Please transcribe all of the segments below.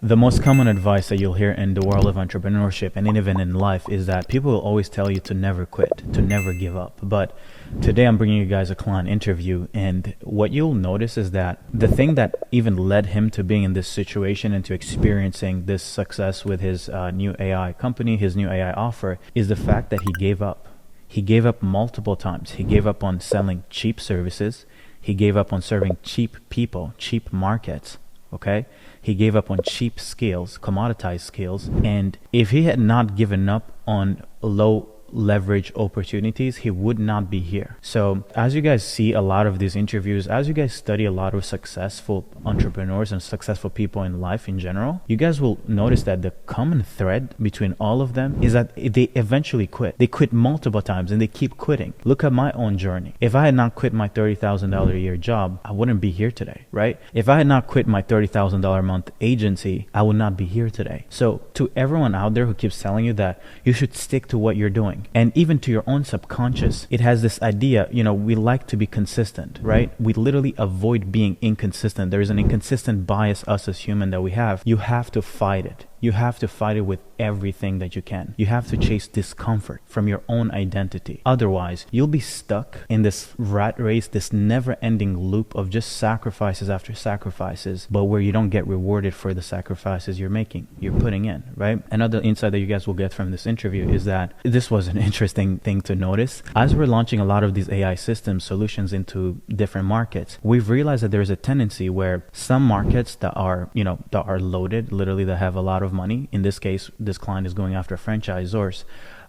The most common advice that you'll hear in the world of entrepreneurship and even in life is that people will always tell you to never quit, to never give up. But today I'm bringing you guys a client interview, and what you'll notice is that the thing that even led him to being in this situation and to experiencing this success with his new AI company, his new AI offer, is the fact that he gave up. He gave up multiple times. He gave up on selling cheap services. He gave up on serving cheap people, cheap markets. Okay? He gave up on cheap skills, commoditized skills. And if he had not given up on low leverage opportunities, he would not be here. So as you guys see a lot of these interviews, as you guys study a lot of successful entrepreneurs and successful people in life in general, you guys will notice that the common thread between all of them is that they eventually quit. They quit multiple times and they keep quitting. Look at my own journey. If I had not quit my $30,000 a year job, I wouldn't be here today, right? If I had not quit my $30,000 a month agency, I would not be here today. So to everyone out there who keeps telling you that you should stick to what you're doing, and even to your own subconscious, it has this idea, we like to be consistent, right? We literally avoid being inconsistent. There is an inconsistent bias, us as human, that we have. You have to fight it. You have to fight it with everything that you can. You have to chase discomfort from your own identity. Otherwise, you'll be stuck in this rat race, this never-ending loop of just sacrifices after sacrifices, but where you don't get rewarded for the sacrifices you're making, you're putting in, right? Another insight that you guys will get from this interview is that this was an interesting thing to notice. As we're launching a lot of these AI systems, solutions into different markets, we've realized that there's a tendency where some markets that are, that are loaded, literally that have a lot of money. In this case, this client is going after franchisors.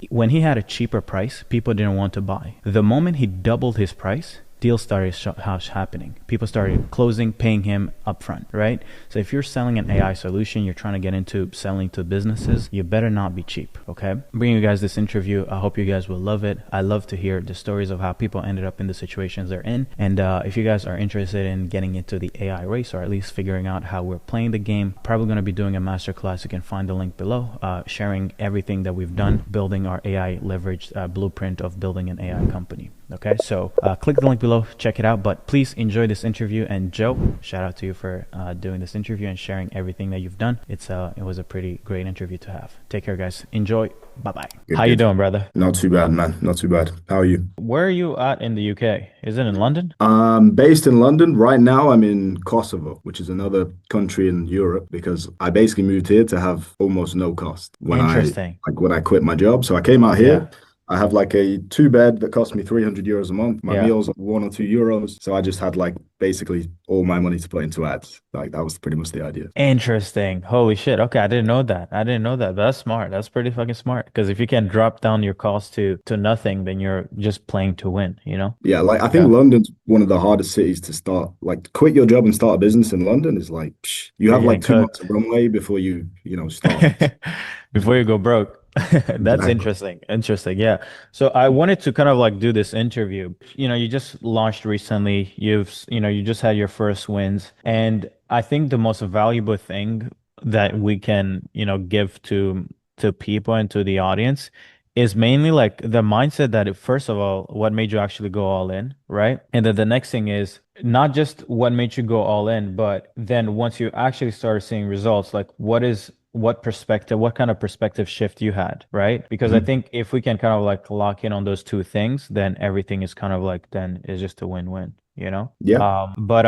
When he had a cheaper price, people didn't want to buy. The moment he doubled his price, deals started happening. People started closing, paying him upfront, right? So if you're selling an AI solution, you're trying to get into selling to businesses, you better not be cheap, okay? I'm bringing you guys this interview. I hope you guys will love it. I love to hear the stories of how people ended up in the situations they're in. And if you guys are interested in getting into the AI race, or at least figuring out how we're playing the game, probably going to be doing a masterclass. You can find the link below, sharing everything that we've done, building our AI leveraged blueprint of building an AI company. Okay, so click the link below, check it out. But please enjoy this interview. And Joe, shout out to you for doing this interview and sharing everything that you've done. It was a pretty great interview to have. Take care, guys. Enjoy. Bye-bye. How you doing, brother? Not too bad, man. Not too bad. How are you? Where are you at in the UK? Is it in London? Based in London. Right now, I'm in Kosovo, which is another country in Europe, because I basically moved here to have almost no cost Interesting. when I quit my job. So I came out Yeah. here. I have like a two bed that cost me 300 euros a month. My Yeah. meals are 1 or 2 euros. So I just had like basically all my money to put into ads. Like that was pretty much the idea. Interesting. Holy shit. Okay, I didn't know that. I didn't know that. That's smart. That's pretty fucking smart. Because if you can drop down your cost to nothing, then you're just playing to win, you know? Yeah, like I think Yeah. London's one of the hardest cities to start. Like, quit your job and start a business in London is like you You're have getting like 2 months cooked. of runway before start. Before you go broke. That's Exactly. interesting. Interesting. Yeah. So I wanted to kind of like do this interview. You just launched recently. You just had your first wins. And I think the most valuable thing that we can, give to people and to the audience is mainly like the mindset that first of all, what made you actually go all in, right? And then the next thing is not just what made you go all in, but then once you actually started seeing results, like what kind of perspective shift you had, right? Because I Mhm. think if we can kind of like lock in on those two things, then everything is kind of like then is just a win-win, you know? Yeah. But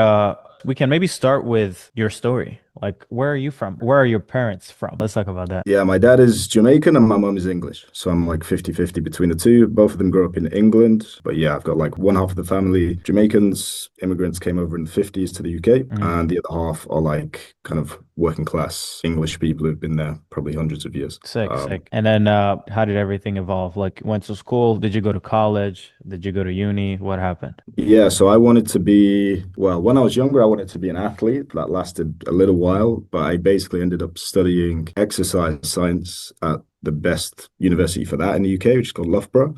we can maybe start with your story. Like, where are you from? Where are your parents from? Let's talk about that. Yeah, my dad is Jamaican and my mum is English. So I'm like 50-50 between the two. Both of them grew up in England. But yeah, I've got like one half of the family Jamaicans, immigrants came over in the 50s to the UK, Mhm. and the other half are like kind of working class English people who've been there probably hundreds of years. Sick, sick. And then how did everything evolve? Like, went to school? Did you go to college? Did you go to uni? What happened? Yeah, so I wanted to be, well, when I was younger, I wanted to be an athlete. That lasted a little while, but I basically ended up studying exercise science at the best university for that in the UK, which is called Loughborough.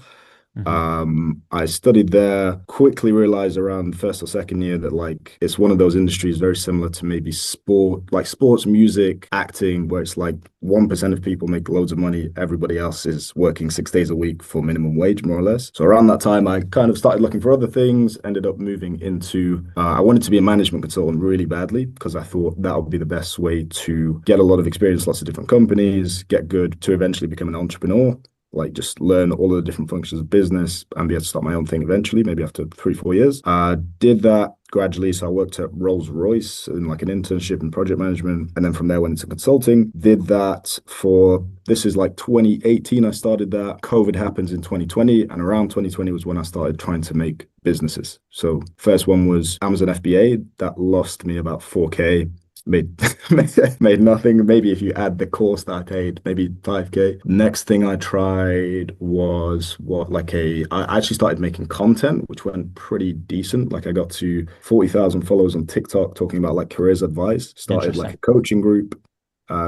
Hmm. I studied there, quickly realized around first or second year that like it's one of those industries very similar to maybe sport, like sports, music, acting, where it's like 1% of people make loads of money. Everybody else is working 6 days a week for minimum wage, more or less. So around that time, I kind of started looking for other things, ended up moving into, I wanted to be a management consultant really badly because I thought that would be the best way to get a lot of experience, lots of different companies, get good to eventually become an entrepreneur, like just learn all of the different functions of business and be able to start my own thing eventually, maybe after 3, 4 years. Did that gradually. So I worked at Rolls-Royce in like an internship in project management. And then from there went into consulting. Did that for, this is like 2018. I started that. COVID happens in 2020. And around 2020 was when I started trying to make businesses. So first one was Amazon FBA. That lost me about 4K, made made nothing. Maybe if you add the course that I paid, maybe 5K. Next thing I tried was I actually started making content, which went pretty decent. Like I got to 40,000 followers on TikTok talking about like careers advice, started like Interesting. a coaching group.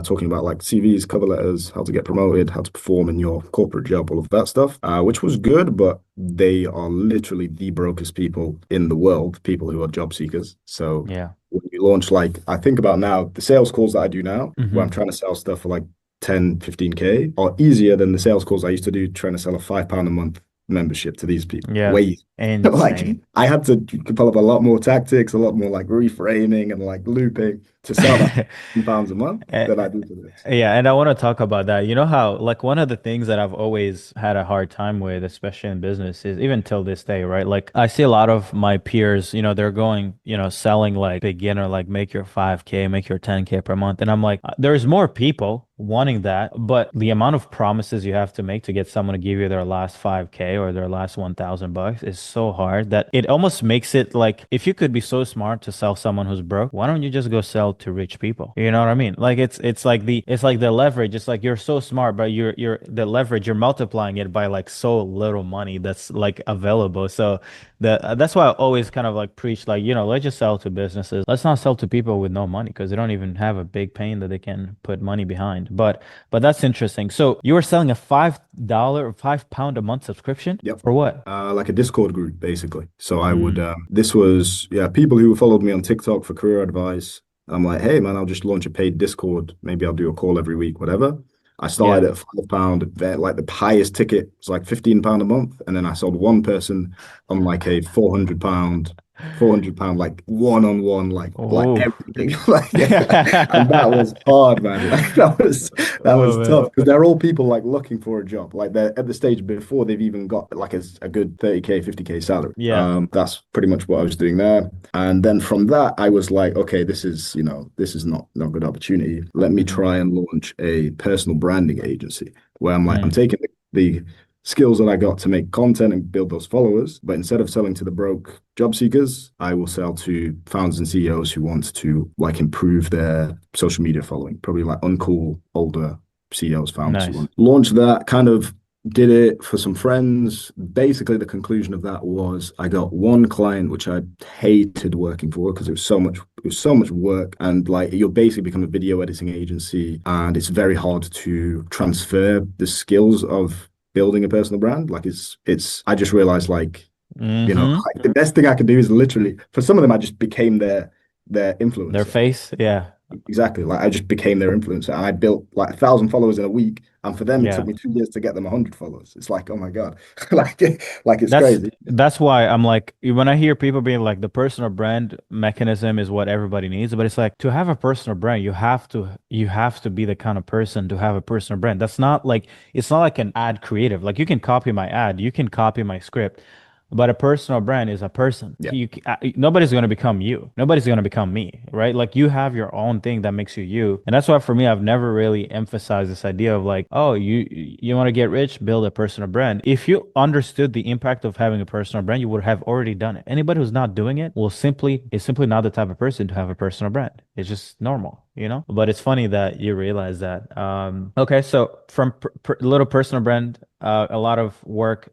Talking about like CVs, cover letters, how to get promoted, how to perform in your corporate job, all of that stuff, which was good, but they are literally the brokest people in the world, people who are job seekers. So Yeah. when you launch, like I think about now, the sales calls that I do now, where I'm Hmm. trying to sell stuff for like 10, 15K, are easier than the sales calls I used to do trying to sell a £5 a month membership to these people. Yeah. Way like Insane. I had to develop a lot more tactics, a lot more like reframing and like looping to sell that £1,000 a month Eh, than I do for this. Yeah, and I want to talk about that. You know how, like, one of the things that I've always had a hard time with, especially in business, is even till this day, right? Like, I see a lot of my peers, they're going, selling like beginner, like make your 5K, make your 10K per month. And I'm like, there's more people wanting that, but the amount of promises you have to make to get someone to give you their last 5K or their last 1,000 bucks is so hard that it almost makes it like if you could be so smart to sell someone who's broke, why don't you just go sell to rich people? You know what I mean? Like it's like the leverage. It's like you're so smart, but you're the leverage, you're multiplying it by like so little money that's like available. So that's why I always kind of like preach like, let's just sell to businesses. Let's not sell to people with no money because they don't even have a big pain that they can put money behind. But that's interesting. So you were selling a $5 or £5 a month subscription Yep. for what? Like a Discord group, basically. So I would, Mm, this was, yeah, people who followed me on TikTok for career advice. I'm like, hey, man, I'll just launch a paid Discord. Maybe I'll do a call every week, whatever. I yeah. started at £5. Like the highest ticket was like £15 a month. And then I sold one person on like a £400, like one-on-one, like Oh. everything. Like, and that was hard, man. Like that was Oh man. tough because they're all people like looking for a job. Like they're at the stage before they've even got like a good 30K, 50K salary. Yeah. That's pretty much what I was doing there. And then from that, I was like, okay, this is not a good opportunity. Let me Hmm. try and launch a personal branding agency where I'm like, I'm Mm, taking the skills that I got to make content and build those followers. But instead of selling to the broke job seekers, I will sell to founders and CEOs who want to like improve their social media following, probably like uncool older CEOs, founders who nice. want to launch that. Kind of did it for some friends. Basically, the conclusion of that was I got one client which I hated working for because it was so much work, and like you'll basically become a video editing agency and it's very hard to transfer the skills of building a personal brand. Like it's I just realized like, Hmm. like the best thing I could do is literally for some of them I just became their Their influencer. face. Yeah. Exactly. Like I just became their influencer. And I built like 1,000 followers in a week. And for them, it took Yeah. me 2 years to get them 100 followers. It's like, oh my God. Like it's That's crazy. that's why I'm like when I hear people being like the personal brand mechanism is what everybody needs, but it's like to have a personal brand, you have to be the kind of person to have a personal brand. That's not like it's not like an ad creative. Like you can copy my ad, you can copy my script, but a personal brand is a person. Yeah. Nobody's going to become you. Nobody's going to become me, right? Like you have your own thing that makes you you. And that's why for me, I've never really emphasized this idea of like, oh, you want to get rich, build a personal brand. If you understood the impact of having a personal brand, you would have already done it. Anybody who's not doing it is simply not the type of person to have a personal brand. It's just normal. But it's funny that you realize that. Okay, so from little personal brand, a lot of work,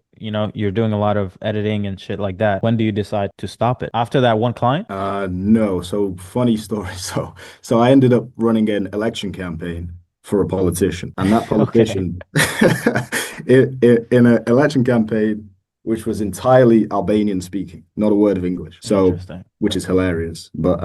you're doing a lot of editing and shit like that. When do you decide to stop it? After that one client? No. So funny story. So I ended up running an election campaign for a politician, and that Okay. politician, in an election campaign. which was entirely Albanian speaking, not a word of English. So, Interesting. which is hilarious. But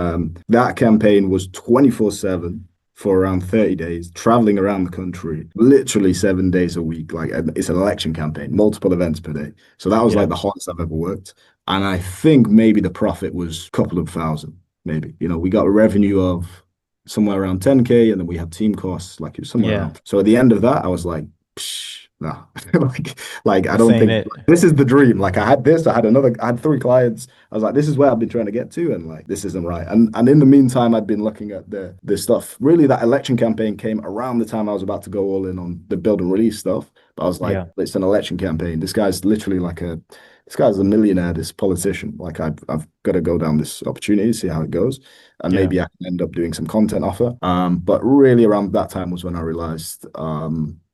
that campaign was 24/7 for around 30 days, traveling around the country, literally 7 days a week. Like it's an election campaign, multiple events per day. So that was Yeah. like the hardest I've ever worked. And I think maybe the profit was a couple of thousand, maybe. We got a revenue of somewhere around 10K, and then we had team costs, like it was somewhere Yeah. around. So at the end of that, I was like, psh, no, like I This don't ain't think it. this is the dream. Like I had this, I had three clients. I was like, this is where I've been trying to get to, and like this isn't right. And in the meantime, I'd been looking at the stuff. Really, that election campaign came around the time I was about to go all in on the build and release stuff. But I was like, Yeah. it's an election campaign. This guy's literally this guy's a millionaire, this politician. Like I've got to go down this opportunity, see how it goes, and Yeah. maybe I can end up doing some content offer. But really around that time was when I realized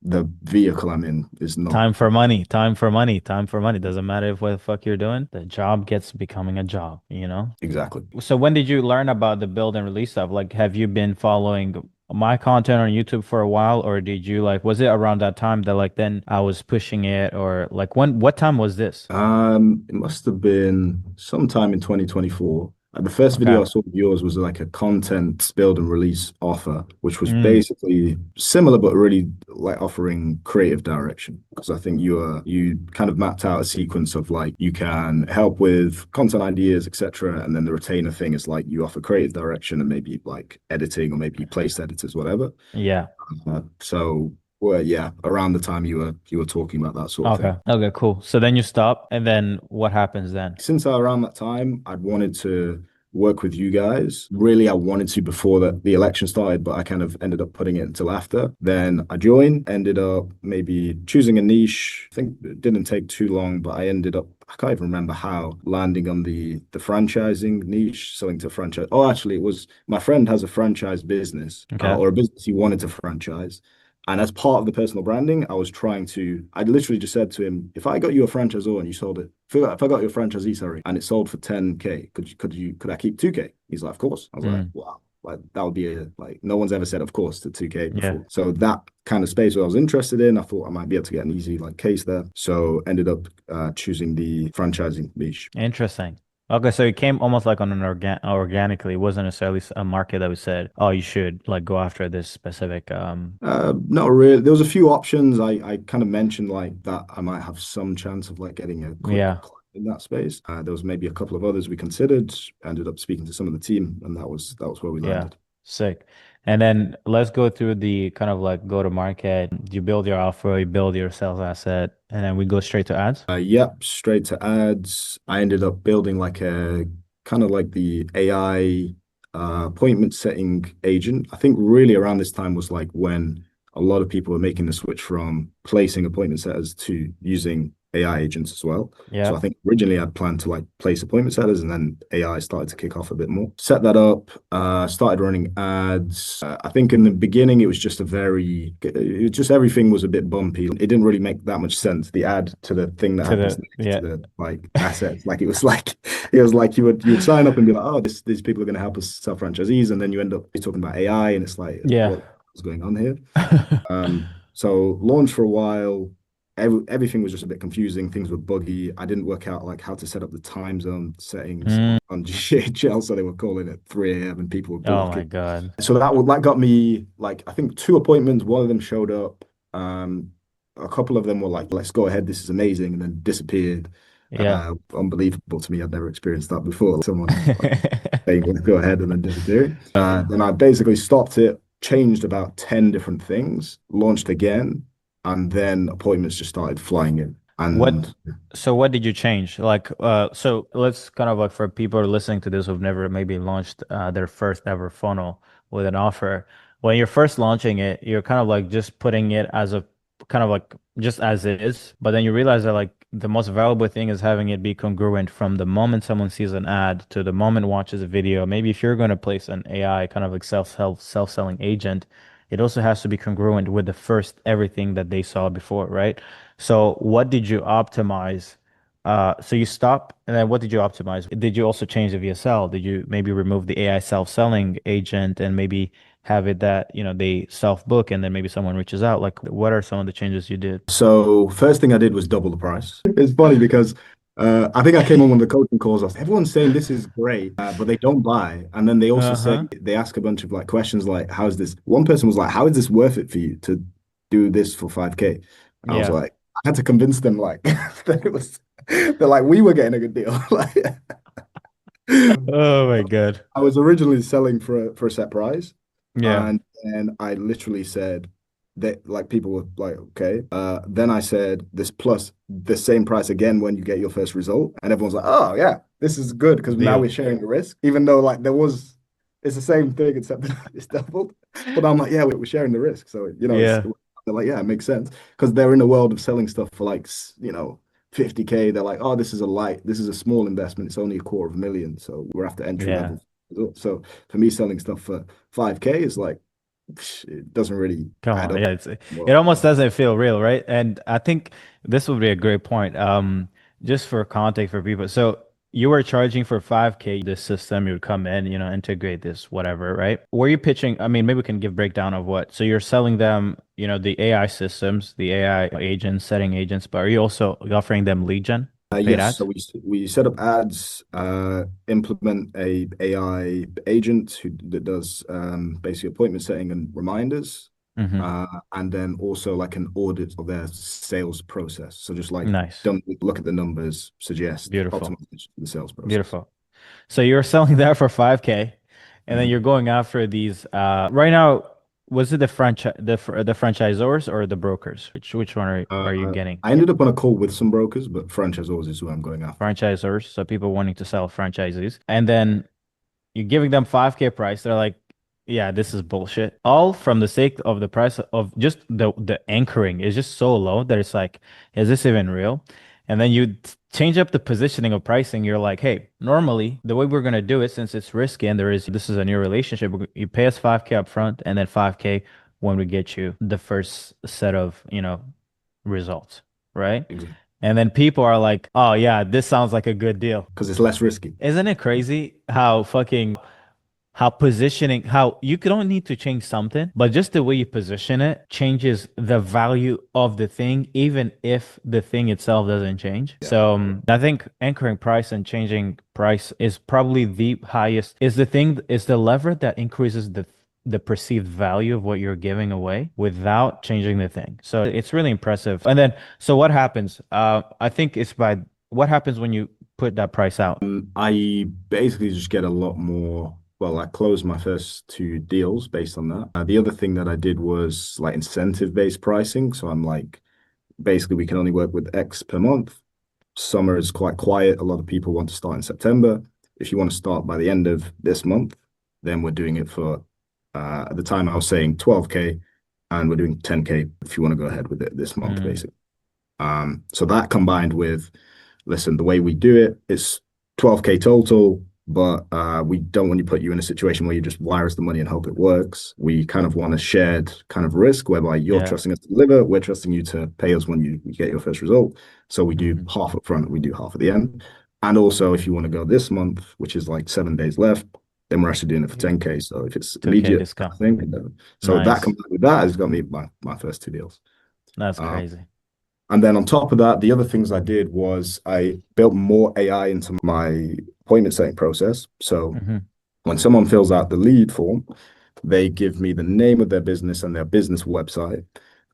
the vehicle I'm in is not Time for money. Time for money. Time for money. Doesn't matter if what the fuck you're doing. The job gets becoming a job, you know? exactly. So when did you learn about the build and release stuff? Like, have you been following my content on YouTube for a while, or did you like, was it around that time that like then I was pushing it, or like what time was this? It must have been sometime in 2024. The first Okay. video I saw of yours was like a content build and release offer, which was Mm, basically similar but really like offering creative direction. Because I think you kind of mapped out a sequence of like you can help with content ideas, etc. And then the retainer thing is like you offer creative direction and maybe like editing or maybe place editors, whatever. yeah. So well, yeah, around the time you were talking about that sort of Okay. thing. Okay, cool. So then you stop, and then what happens then? Since around that time, I'd wanted to work with you guys. Really, I wanted to before the election started, but I kind of ended up putting it until after. Then I joined, ended up maybe choosing a niche. I think it didn't take too long, but I ended up, I can't even remember how, landing on the franchising niche, selling to franchise. Oh, actually, it was my friend has a franchise business Okay. or a business he wanted to franchise. And as part of the personal branding, I literally just said to him, if I got you a franchisor and you sold it, if I got you a franchisee, sorry, and it sold for 10K, could I keep 2K? He's like, of course. I was like, Mm, wow. Like that would be like no one's ever said of course to 2K yeah. before. So that kind of space where I was interested in, I thought I might be able to get an easy like case there. So ended up choosing the franchising niche. Interesting. Okay, so it came almost like on an organically. It wasn't necessarily a market that we said, oh, you should like go after this specific Not really. There was a few options. I kind of mentioned like that I might have some chance of like getting a quick yeah. client in that space. There was maybe a couple of others we considered. Ended up speaking to some of the team, and that was where we Yeah, landed. sick. And then let's go through the kind of like go to market. You build your offer, you build your sales asset, and then we go straight to ads. Yep, straight to ads. I ended up building like a kind of like the AI appointment setting agent. I think really around this time was like when a lot of people were making the switch from placing appointment setters to using AI agents as well. So Yeah. I think originally I'd planned to like place appointment setters and then AI started to kick off a bit more. Set that up, started running ads. I think in the beginning it was just everything was a bit bumpy. It didn't really make that much sense. The ad to the thing that To happens the next to yeah. the like assets. Like it was like you would sign up and be like, oh, these people are going to help us sell franchisees, and then you end up talking about AI, and it's like, Yeah. what's going on here? So launched for a while. Everything was just a bit confusing. Things were buggy. I didn't work out like how to set up the time zone settings Mm, on GHL, so they were calling at 3 a.m. and people were oh my blocking. God. So that got me like I think two appointments. One of them showed up. A couple of them were like, "Let's go ahead. This is amazing," and then disappeared. Yeah. Unbelievable to me. I'd never experienced that before. Someone like, saying, "Let's go ahead," and then disappearing. Then I basically stopped it, changed about 10 different things, launched again, and then appointments just started flying in. What, And so what did you change? Like, so let's kind of like for people who are listening to this who've never maybe launched their first ever funnel with an offer. When you're first launching it, you're kind of like just putting it as a kind of like just as it is. But then you realize that like the most valuable thing is having it be congruent from the moment someone sees an ad to the moment watches a video. Maybe if you're going to place an AI kind of like self-selling agent, it also has to be congruent with the first everything that they saw before, right? So what did you optimize? So you stop, and then what did you optimize? Did you also change the VSL? Did you maybe remove the AI self-selling agent and maybe have it that, they self-book and then maybe someone reaches out? Like, what are some of the changes you did? So first thing I did was double the price. It's funny because I think I came on one of the coaching calls. Everyone's saying this is great, but they don't buy. And then they also say Uh-huh. they ask a bunch of like questions like, "How is this?" One person was like, "How is this worth it for you to do this for 5K?" I was Yeah. like, I had to convince them like that it was. They're like, we were getting a good deal. Like, Oh my God. I was originally selling for a set price, Yeah. and then I literally said that like people were like, okay. Then I said this plus the same price again when you get your first result, and everyone's like, oh yeah, this is good because now Deal. we're sharing the risk, even though like it's the same thing except it's doubled. But I'm like, yeah, we're sharing the risk, so it's Yeah. they're like, yeah, it makes sense because they're in a world of selling stuff for like 50K. They're like, oh, this is a small investment. It's only a quarter of a million. So we're after entry Yeah. level. So for me, selling stuff for 5K is like, it doesn't really Come add on. up. Yeah, it Well, almost doesn't feel real, right? And I think this would be a great point. Just for context for people. So you were charging for 5K this system, you would come in, integrate this, whatever, right? Were you pitching? I mean, maybe we can give breakdown of what. So you're selling them, the AI systems, the AI agents, setting agents, but are you also offering them lead gen, paid yes. So ads? we set up ads, implement a AI agent that does basically appointment setting and reminders, Mm-hmm. and then also like an audit of their sales process. So just like Nice. don't look at the numbers, suggest Beautiful. optimization for the sales process. Beautiful. So you're selling that for 5K, and then Mhm. you're going after these right now, was it the franchisors or the brokers? Which one are you getting? I ended up on a call with some brokers, but franchisors is who I'm going after. Franchisors, so people wanting to sell franchises. And then you're giving them 5K price. They're like, yeah, this is bullshit. All from the sake of the price of just the anchoring is just so low that it's like, is this even real? And then you change up the positioning of pricing. You're like, hey, normally the way we're gonna do it, since it's risky and this is a new relationship, you pay us 5K up front and then 5K when we get you the first set of, results, right? Exactly. And then people are like, oh yeah, this sounds like a good deal. Because it's less risky. Isn't it crazy how positioning, how you could only need to change something, but just the way you position it changes the value of the thing, even if the thing itself doesn't change. Yeah. So I think anchoring price and changing price is probably the highest, is the lever that increases the perceived value of what you're giving away without changing the thing. So it's really impressive. And then, so what happens? I think it's by what happens when you put that price out. I basically just get a lot more. Well, I closed my first two deals based on that. The other thing that I did was like incentive-based pricing. So I'm like, basically, we can only work with X per month. Summer is quite quiet. A lot of people want to start in September. If you want to start by the end of this month, then we're doing it for, at the time I was saying 12K, and we're doing 10K if you want to go ahead with it this month, Mm, basically. So that combined with, listen, the way we do it is 12K total, but we don't want to put you in a situation where you just wire us the money and hope it works. We kind of want a shared kind of risk whereby you're yeah. trusting us to deliver, we're trusting you to pay us when you get your first result. So we do Mhm. half up front, we do half at the end. And also, if you want to go this month, which is like 7 days left, then we're actually doing it for 10K. So if it's 2K immediate discount. thing, so that Nice. combined with that has got me my first two deals. That's Um, crazy. and then on top of that, the other things I did was I built more AI into my appointment setting process. So Hmm. when someone fills out the lead form, they give me the name of their business and their business website.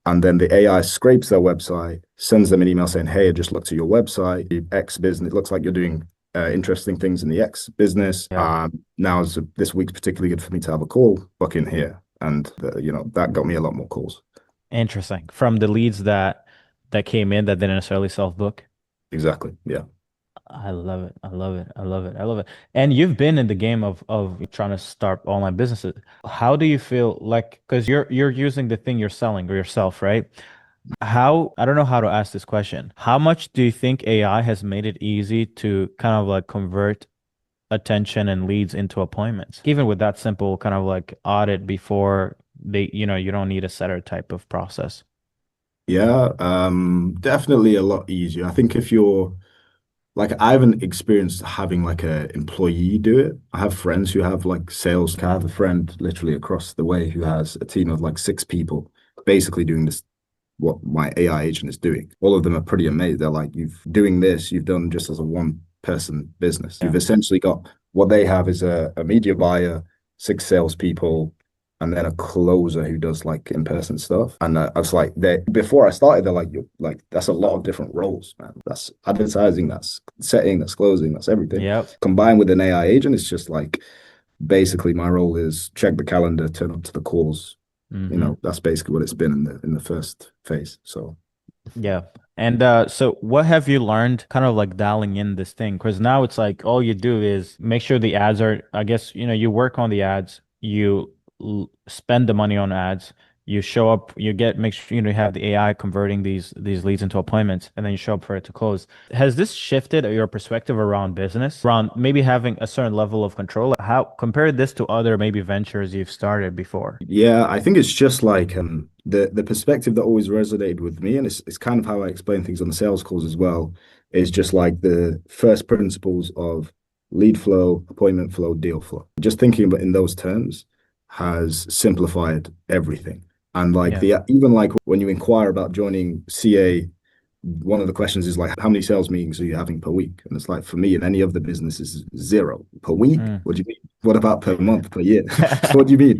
And then the AI scrapes their website, sends them an email saying, hey, I just looked at your website, X business. It looks like you're doing interesting things in the X business. Yeah. Now, this week's particularly good for me to have a call, book in here. And, that got me a lot more calls. Interesting. From the leads that came in that didn't necessarily self-book. Exactly. Yeah. I love it. I love it. I love it. I love it. And you've been in the game of trying to start online businesses. How do you feel like, because you're using the thing you're selling or yourself, right? How, I don't know how to ask this question. How much do you think AI has made it easy to kind of like convert attention and leads into appointments? Even with that simple kind of like audit before you don't need a setter type of process. Yeah, definitely a lot easier. I think if you're like I haven't experienced having like a employee do it. I have friends who have like sales. I have a friend literally across the way who has a team of like 6 people basically doing this what my AI agent is doing. All of them are pretty amazed. They're like, you've doing this, you've done just as a one person business. Yeah. You've essentially got what they have is a media buyer, 6 salespeople, and then a closer who does like in-person stuff. And I was like, they before I started, they're like, you're like, that's a lot of different roles, man. That's advertising, that's setting, that's closing, that's everything. Yep. Combined with an AI agent, it's just like basically my role is check the calendar, turn up to the calls. Mm-hmm. That's basically what it's been in the first phase. So Yeah. And so what have you learned kind of like dialing in this thing? Because now it's like all you do is make sure the ads are, I guess, you work on the ads, you spend the money on ads, you show up, you get make sure you have the AI converting these leads into appointments, and then you show up for it to close. Has this shifted your perspective around business, around maybe having a certain level of control? How compare this to other maybe ventures you've started before? yeah, I think it's just like the perspective that always resonated with me, and it's kind of how I explain things on the sales calls as well, is just like the first principles of lead flow, appointment flow, deal flow. Just thinking about in those terms has simplified everything. And like Yeah. the even like when you inquire about joining CA, one of the questions is like, how many sales meetings are you having per week? And it's like, for me, in any of the businesses, zero per week. Mm. What do you mean? What about per month, per year? What do you mean?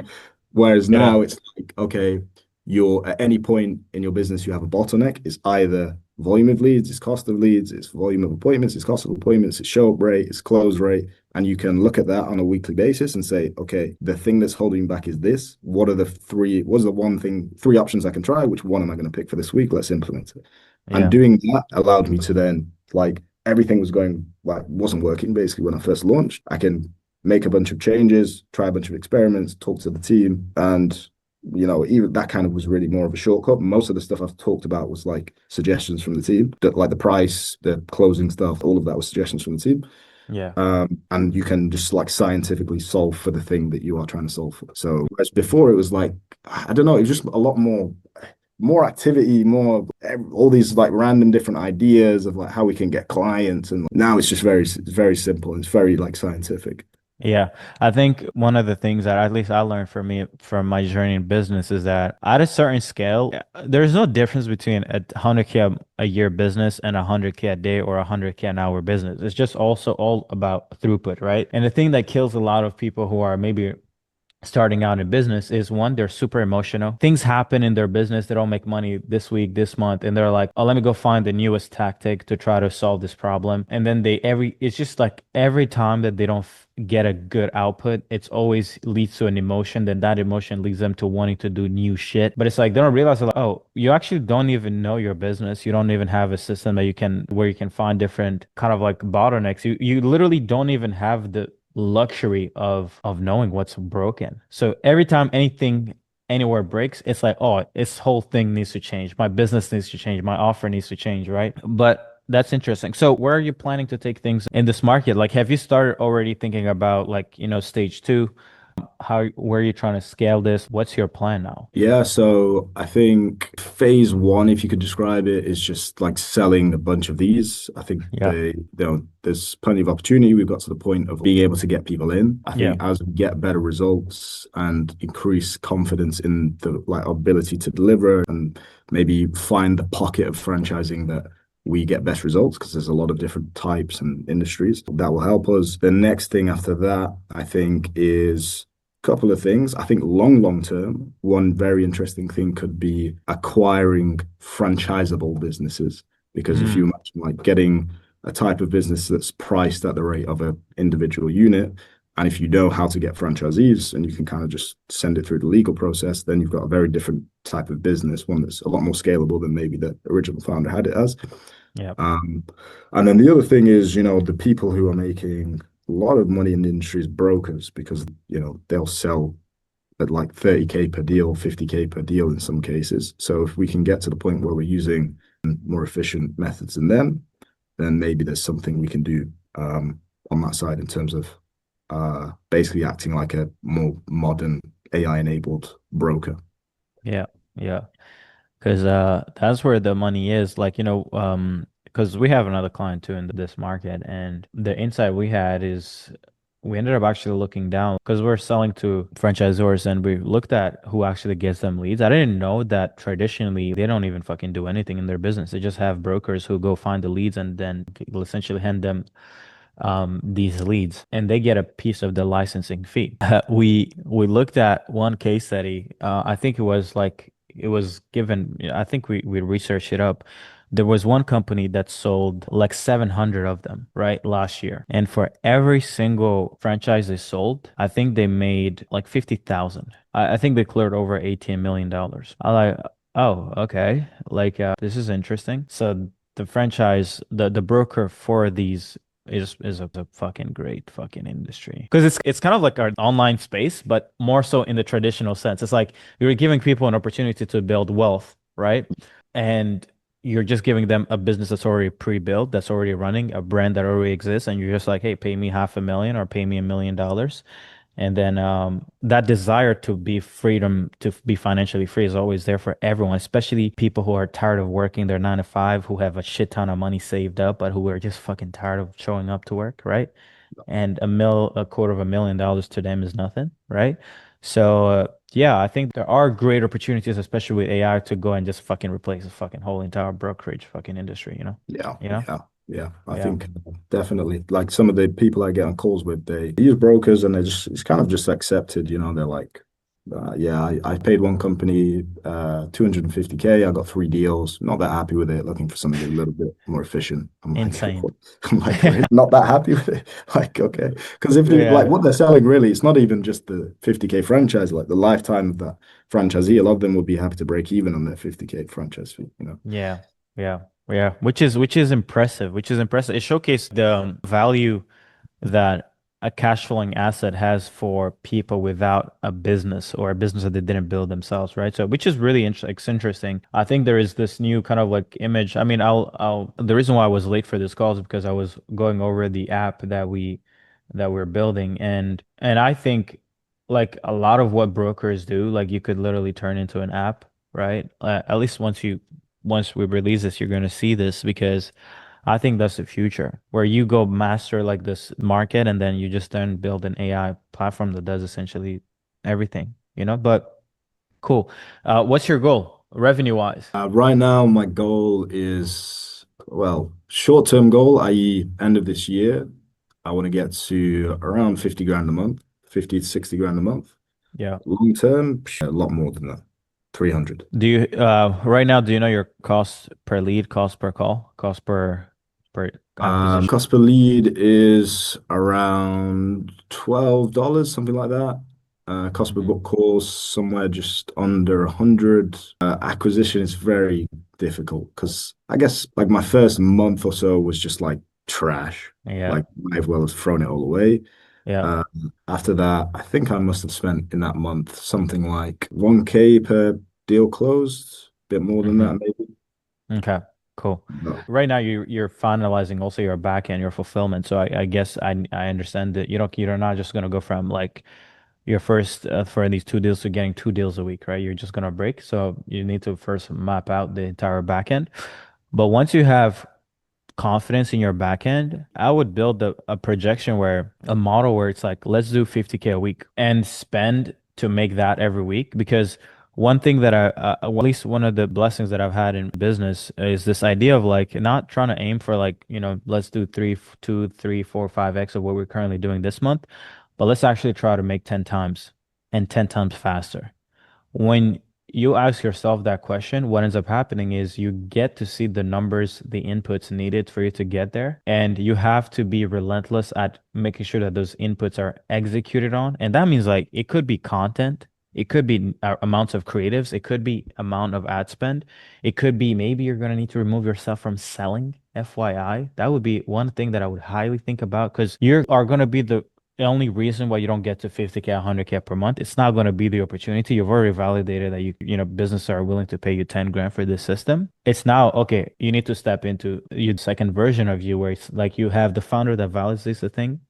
Whereas Yeah. now it's like, okay, you're at any point in your business, you have a bottleneck. It's either volume of leads, it's cost of leads, it's volume of appointments, it's cost of appointments, it's show up rate, it's close rate. And you can look at that on a weekly basis and say, okay, the thing that's holding back is this. What's the one thing, 3 options I can try? Which one am I going to pick for this week? Let's implement it. And Yeah. doing that allowed me to then, like, everything was going, like, wasn't working basically when I first launched. I can make a bunch of changes, try a bunch of experiments, talk to the team. And, even that kind of was really more of a shortcut. Most of the stuff I've talked about was like suggestions from the team, like the price, the closing stuff, all of that was suggestions from the team. Yeah. And you can just like scientifically solve for the thing that you are trying to solve for. So, whereas before it was like, I don't know, it was just a lot more activity, more all these like random different ideas of like how we can get clients. And now it's just very simple. It's very like scientific. Yeah, I think one of the things that at least I learned from me from my journey in business is that at a certain scale, there's no difference between a 100K a year business and a 100K a day or a 100K an hour business. It's just also all about throughput, right? And the thing that kills a lot of people who are maybe starting out in business is one, they're super emotional. Things happen in their business. They don't make money this week, this month, and they're like, oh, let me go find the newest tactic to try to solve this problem. And then it's just like every time that they don't get a good output, it's always leads to an emotion. Then that emotion leads them to wanting to do new shit. But it's like they don't realize, like, oh, you actually don't even know your business. You don't even have a system where you can find different kind of like bottlenecks. You literally don't even have the luxury of knowing what's broken. So every time anything anywhere breaks, it's like, oh, this whole thing needs to change. My business needs to change. My offer needs to change, right? But that's interesting. So where are you planning to take things in this market? Like, have you started already thinking about like, stage two? Where are you trying to scale this? What's your plan now? Yeah, so I think phase one, if you could describe it, is just like selling a bunch of these. I think Yeah. there's plenty of opportunity. We've got to the point of being able to get people in. I Yeah. think as we get better results and increase confidence in the like ability to deliver and maybe find the pocket of franchising that we get best results because there's a lot of different types and industries that will help us. The next thing after that, I think, is couple of things. I think long term, one very interesting thing could be acquiring franchisable businesses. Because if you Mm, imagine like getting a type of business that's priced at the rate of an individual unit, and if you know how to get franchisees and you can kind of just send it through the legal process, then you've got a very different type of business, one that's a lot more scalable than maybe the original founder had it as. yeah. Um, and then the other thing is, the people who are making a lot of money in the industry is brokers because, they'll sell at like 30K per deal, 50K per deal in some cases. So if we can get to the point where we're using more efficient methods than them, then maybe there's something we can do on that side in terms of basically acting like a more modern AI enabled broker. Yeah. Yeah. Because that's where the money is. Like, because we have another client too in this market, and the insight we had is we ended up actually looking down because we're selling to franchisors and we looked at who actually gets them leads. I didn't know that traditionally they don't even fucking do anything in their business. They just have brokers who go find the leads and then will essentially hand them these leads and they get a piece of the licensing fee. We looked at one case study. I think it was like it was given. I think we researched it up. There was one company that sold like 700 of them, right, last year. And for every single franchise they sold, I think they made like 50,000. I think they cleared over $18 million. I like, oh, okay. Like, this is interesting. So the franchise, the broker for these is a fucking great fucking industry because it's kind of like our online space, but more so in the traditional sense. It's like you're giving people an opportunity to build wealth, right? And you're just giving them a business that's already pre-built, that's already running, a brand that already exists, and you're just like, hey, pay me 500,000 or pay me $1 million. And then that desire to be freedom, to be financially free is always there for everyone, especially people who are tired of working their 9 to 5, who have a shit ton of money saved up, but who are just fucking tired of showing up to work, right? And a quarter of $1 million to them is nothing, right? So yeah, I think there are great opportunities, especially with AI, to go and just fucking replace the fucking whole entire brokerage fucking industry, you know? Yeah, You know? yeah, yeah. I Yeah. think definitely like some of the people I get on calls with, they use brokers and they just it's kind of just accepted, they're like, yeah, I paid one company 250K. I got 3 deals. Not that happy with it. Looking for something a little bit more efficient. I'm like, Insane. what? I'm like, really? Not that happy with it. Like, okay, because if they like Yeah. what they're selling, really, it's not even just the 50K franchise. Like the lifetime of that franchisee, a lot of them would be happy to break even on their 50K franchise fee. Yeah, yeah, yeah. Which is impressive. Which is impressive. It showcased the value that a cash flowing asset has for people without a business or a business that they didn't build themselves, right? So, which is really interesting. I think there is this new kind of like image. I mean, the reason why I was late for this call is because I was going over the app that we're building, and I think like a lot of what brokers do, like you could literally turn into an app, right? At least once we release this, you're going to see this because I think that's the future where you go master like this market and then you just then build an AI platform that does essentially everything, you know? But cool. What's your goal revenue wise? Right now, my goal is, well, short-term goal, i.e., end of this year, I want to get to around 50 grand a month, 50 to 60 grand a month. Yeah. Long term, a lot more than that, 300. Do you right now, do you know your cost per lead, cost per call, cost per acquisition? Cost per lead is around $12, something like that. Cost per Hmm. book call somewhere just under 100. Acquisition is very difficult because I guess like my first month or so was just like trash. Yeah. Like might as well have thrown it all away. Yeah. Uh, After that, I think I must have spent in that month something like 1K per deal closed, a bit more than Hmm. that maybe. Okay, cool. No. Right now you're finalizing also your back end, your fulfillment. So I guess I understand that you're not just gonna go from like your first for these 2 deals to getting 2 deals a week, right? You're just gonna break. So you need to first map out the entire back end. But once you have confidence in your back end, I would build a projection where a model where it's like, let's do 50K a week and spend to make that every week. Because one thing that at least one of the blessings that I've had in business is this idea of like not trying to aim for like, let's do 5x of what we're currently doing this month, but let's actually try to make 10 times and 10 times faster. When you ask yourself that question, what ends up happening is you get to see the numbers, the inputs needed for you to get there. And you have to be relentless at making sure that those inputs are executed on. And that means like it could be content. It could be amounts of creatives. It could be amount of ad spend. It could be maybe you're going to need to remove yourself from selling. FYI, that would be one thing that I would highly think about because you are going to be the only reason why you don't get to 50K, 100K per month, it's not going to be the opportunity. You've already validated that businesses are willing to pay you 10 grand for this system. It's now, okay, you need to step into your second version of you where it's like you have the founder that validates the thing,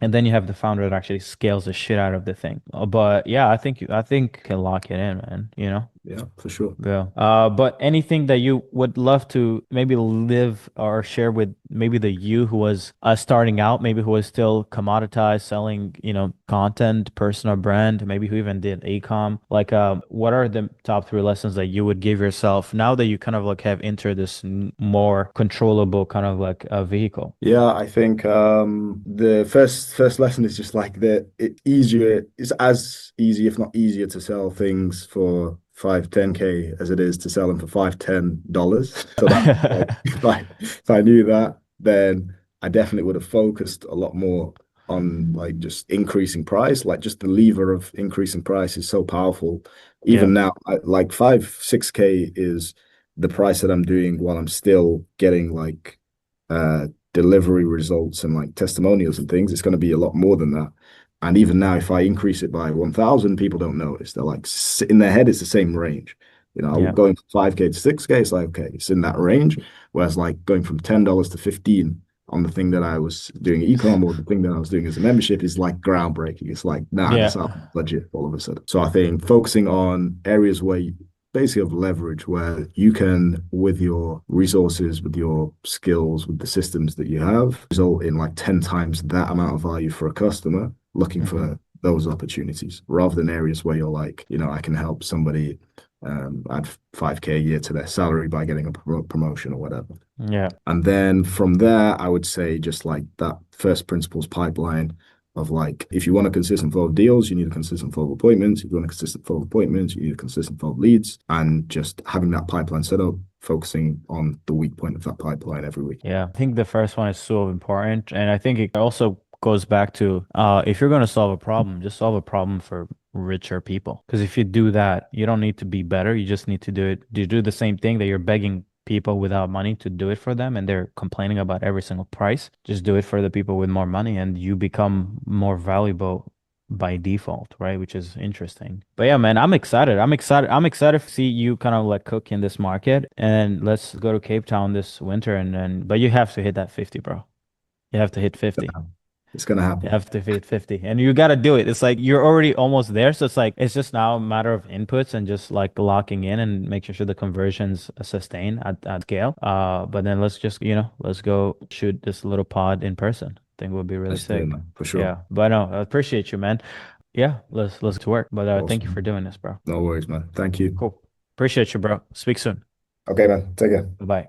and then you have the founder that actually scales the shit out of the thing. But yeah, I think you can lock it in, man, you know? Yeah, for sure. Yeah. But anything that you would love to maybe live or share with maybe the you who was starting out, maybe who was still commoditized, selling, content, personal brand, maybe who even did e-com. Like, what are the top three lessons that you would give yourself now that you kind of like have entered this more controllable kind of like a vehicle? Yeah, I think the first lesson is just like that it's as easy, if not easier, to sell things for 5, 10K as it is to sell them for $5, $10. So that like if I knew that, then I definitely would have focused a lot more on like just increasing price. Like just the lever of increasing price is so powerful. Yeah. Even now, like 5, 6K is the price that I'm doing while I'm still getting like delivery results and like testimonials and things, it's going to be a lot more than that. And even now, if I increase it by 1,000, people don't notice. They're like, in their head, it's the same range. Yeah. Going from 5K to 6K, it's like, okay, it's in that range. Whereas like going from $10 to 15 on the thing that I was doing e-com or the thing that I was doing as a membership is like groundbreaking. It's like, nah, that's out Yeah. of budget all of a sudden. So I think focusing on areas where you basically have leverage where you can, with your resources, with your skills, with the systems that you have, result in like 10 times that amount of value for a customer looking Hmm. for those opportunities rather than areas where you're like, I can help somebody add 5K a year to their salary by getting a promotion or whatever. Yeah. And then from there, I would say just like that first principles pipeline of like, if you want a consistent flow of deals, you need a consistent flow of appointments. If you want a consistent flow of appointments, you need a consistent flow of leads. And just having that pipeline set up, focusing on the weak point of that pipeline every week. Yeah, I think the first one is so important. And I think it also goes back to if you're going to solve a problem, just solve a problem for richer people. Because if you do that, you don't need to be better. You just need to do it. You do the same thing that you're begging people without money to do it for them, and they're complaining about every single price. Just do it for the people with more money, and you become more valuable by default, right? Which is interesting. But yeah, man, I'm excited. I'm excited. I'm excited to see you kind of like cook in this market. And let's go to Cape Town this winter and then but you have to hit that 50, bro. You have to hit 50. It's going to You happen. have to hit 50. And you got to do it. It's like you're already almost there. So it's like it's just now a matter of inputs and just like locking in and making sure the conversions sustain at scale. But then let's just, let's go shoot this little pod in person. I think would be really Let's do it, sick. man, for sure. Yeah. But no, I appreciate you, man. Yeah, let's get to work. But thank you for Awesome. doing this, bro. No worries, man. Thank you. Cool. Appreciate you, bro. Speak soon. Okay, man. Take care. Bye.